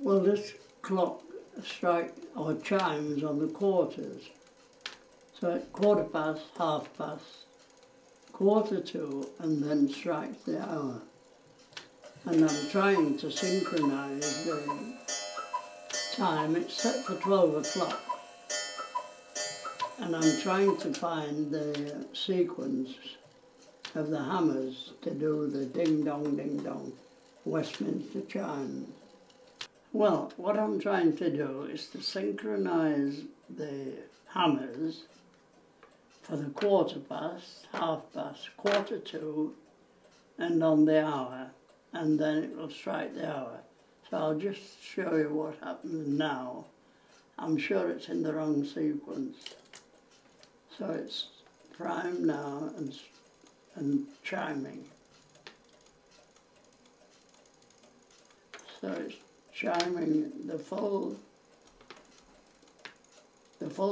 Well, this clock strikes or chimes on the quarters. So at 1/4 past, 1/2 past, 1/4 to, and then strikes the hour. And I'm trying to synchronise the time. It's set for 12 o'clock. And I'm trying to find the sequence of the hammers to do the ding-dong, Westminster chimes. Well, what I'm trying to do is to synchronise the hammers for the 1/4 past, 1/2 past, 1/4 to, and on the hour, and then it will strike the hour. So I'll just show you what happens now. I'm sure it's in the wrong sequence. So it's prime now and chiming. So it's chiming the full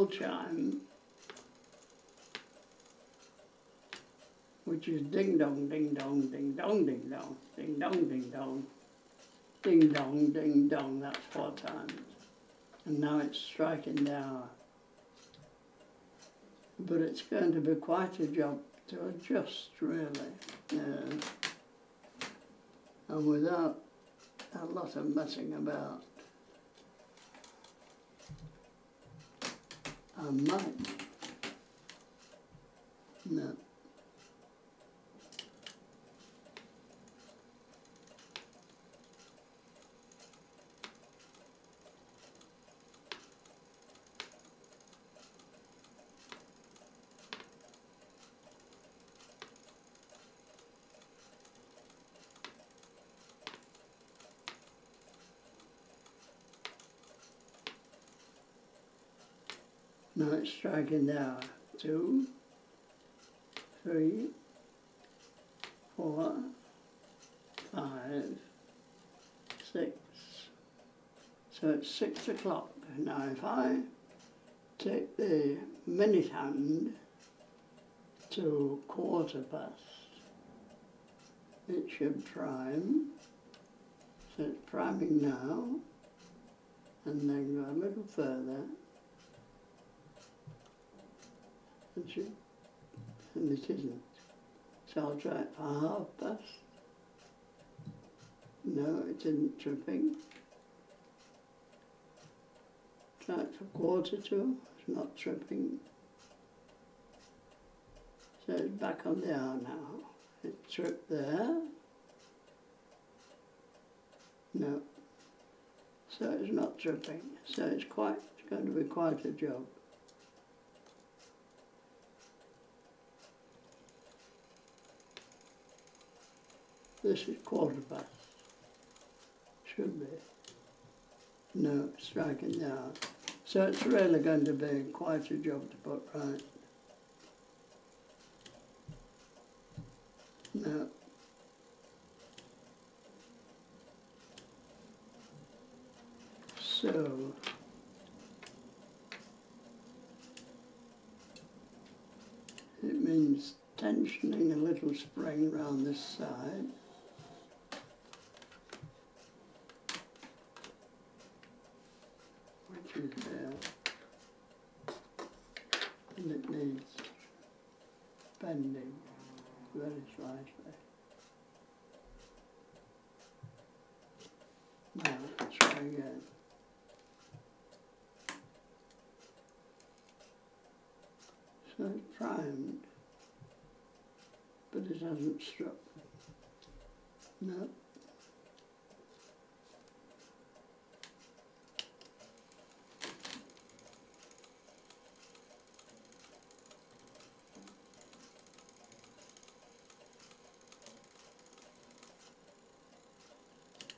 chime, which is ding dong, ding dong, ding dong, ding dong, ding dong, ding dong, ding dong, ding dong. That's 4 times, and now it's striking the hour. But it's going to be quite a job to adjust, really, and without a lot of messing about. I might. No. Now it's striking the hour. 2, 3, 4, 5, 6. So it's 6 o'clock. Now if I take the minute hand to 1/4 past, it should prime. So it's priming now, and then go a little further. And it isn't. So I'll try it for 1/2 past. No, it isn't tripping. Try it for 1/4 to. It's not tripping. So it's back on the hour now. It tripped there. No. So it's not tripping. So it's going to be quite a job. This is 1/4 past. Should be. No, striking the hour. So it's really going to be quite a job to put right. No. So it means tensioning a little spring around this side. Which is there. And it needs bending very slightly. Now let's try again. So it's primed, but it hasn't struck. No.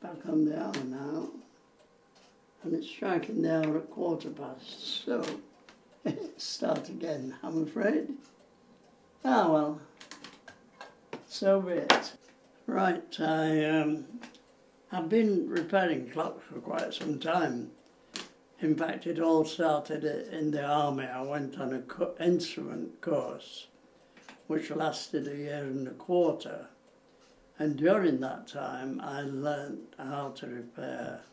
Back on the hour now, and it's striking the hour at 1/4 past, so start again, I'm afraid. Ah well, so be it. Right, I've been repairing clocks for quite some time. In fact, it all started in the army. I went on an instrument course, which lasted 1.25 years. And during that time, I learnt how to repair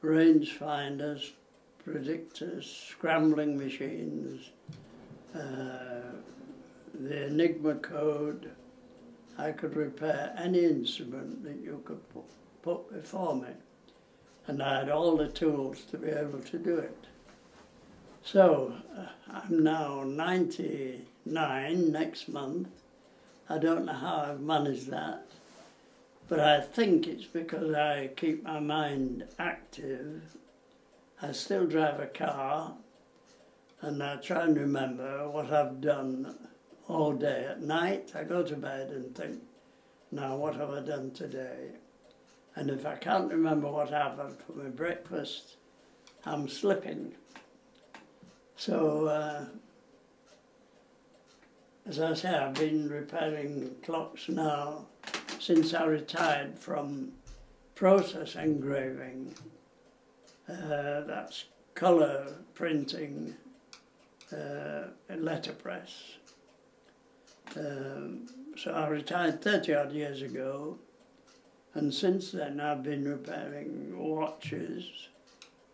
rangefinders, predictors, scrambling machines, the Enigma code. I could repair any instrument that you could put before me, and I had all the tools to be able to do it. So I'm now 99 next month. I don't know how I've managed that, but I think it's because I keep my mind active. I still drive a car, and I try and remember what I've done all day. At night, I go to bed and think, now what have I done today? And if I can't remember what I've had for my breakfast, I'm slipping. So, as I say, I've been repairing clocks now since I retired from process engraving. That's colour printing, letterpress. So I retired 30-odd years ago, and since then I've been repairing watches,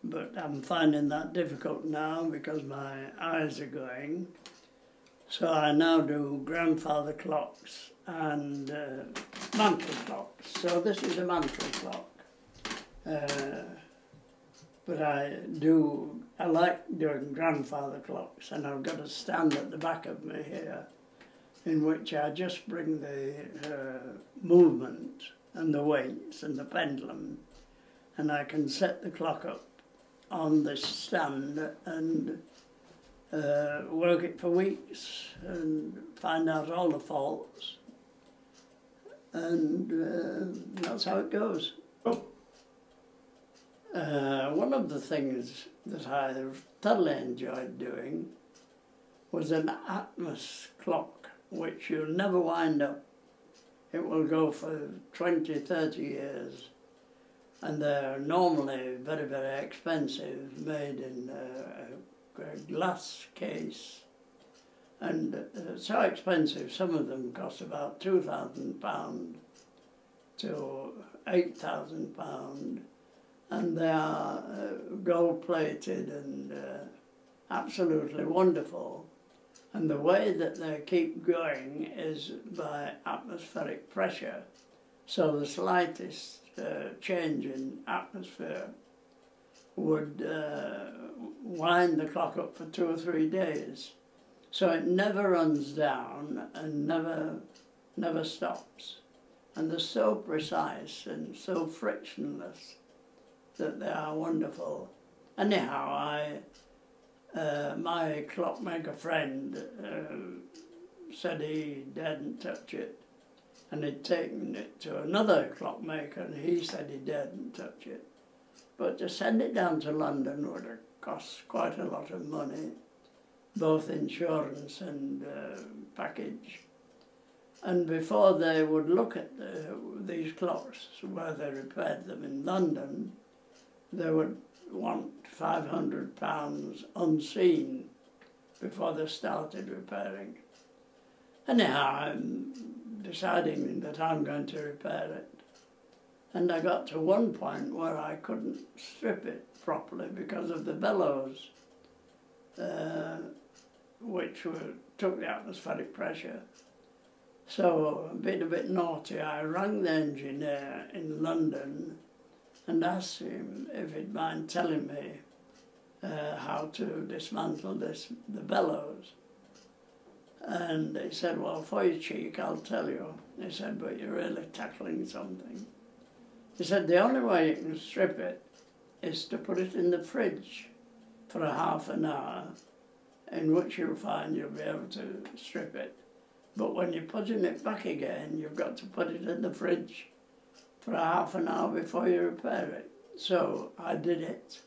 but I'm finding that difficult now because my eyes are going. So I now do grandfather clocks and mantle clocks. So this is a mantle clock. But I like doing grandfather clocks, and I've got a stand at the back of me here in which I just bring the movement and the weights and the pendulum, and I can set the clock up on this stand and work it for weeks and find out all the faults, and that's how it goes. One of the things that I thoroughly enjoyed doing was an Atmos clock, which you'll never wind up. It will go for 20, 30 years, and they're normally very, very expensive, made in a glass case, and so expensive, some of them cost about £2,000 to £8,000, and they are gold-plated and absolutely wonderful. And the way that they keep going is by atmospheric pressure. So the slightest change in atmosphere would wind the clock up for 2 or 3 days. So it never runs down and never stops. And they're so precise and so frictionless that they are wonderful. Anyhow, my clockmaker friend said he daredn't touch it, and he'd taken it to another clockmaker, and he said he daredn't touch it. But to send it down to London would have cost quite a lot of money, both insurance and package. And before they would look at these clocks where they repaired them in London, they would want £500 unseen before they started repairing. Anyhow, I'm deciding that I'm going to repair it. And I got to one point where I couldn't strip it properly because of the bellows, which took the atmospheric pressure. So, being a bit naughty, I rang the engineer in London and asked him if he'd mind telling me how to dismantle the bellows. And he said, well, for your cheek, I'll tell you. He said, but you're really tackling something. He said, the only way you can strip it is to put it in the fridge for a half an hour, in which you'll find you'll be able to strip it. But when you're putting it back again, you've got to put it in the fridge for a half an hour before you repair it. So I did it,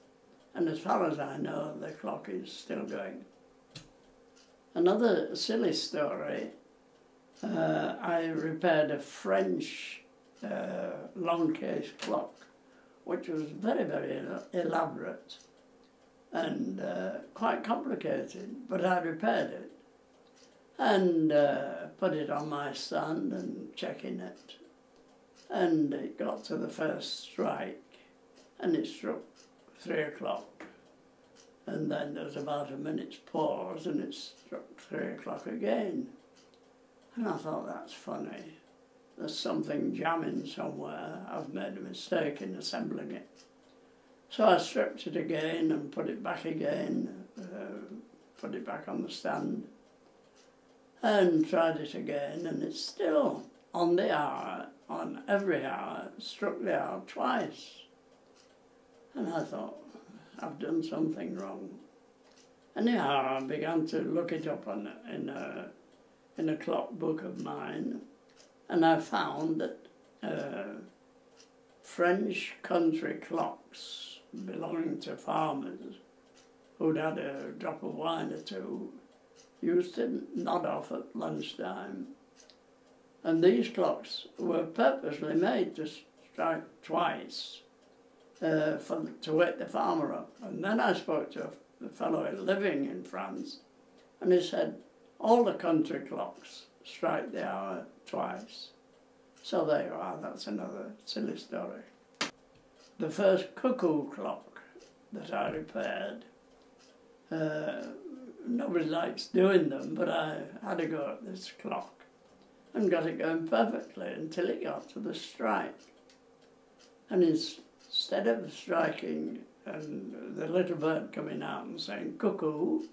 and as far as I know, the clock is still going. Another silly story, I repaired a French long case clock, which was very, very elaborate and quite complicated, but I repaired it and put it on my stand and checking it. And it got to the first strike, and it struck 3 o'clock. And then there was about a minute's pause and it struck 3 o'clock again. And I thought, that's funny. There's something jamming somewhere. I've made a mistake in assembling it. So I stripped it again and put it back again, put it back on the stand, and tried it again, and it's still on the hour, on every hour, struck the hour twice. And I thought, I've done something wrong. Anyhow, I began to look it up in a clock book of mine, and I found that French country clocks belonging to farmers who'd had a drop of wine or two used to nod off at lunchtime. And these clocks were purposely made to strike twice to wake the farmer up. And then I spoke to the fellow living in France, and he said, all the country clocks strike the hour twice. So there you are, that's another silly story. The first cuckoo clock that I repaired, nobody likes doing them, but I had a go at this clock and got it going perfectly until it got to the strike. And instead of striking and the little bird coming out and saying cuckoo,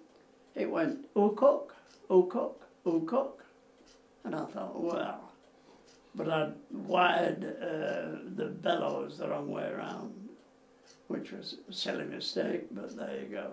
it went oo-cook, oo-cook, oo-cook. And I thought, well, but I'd wired the bellows the wrong way around, which was a silly mistake, but there you go.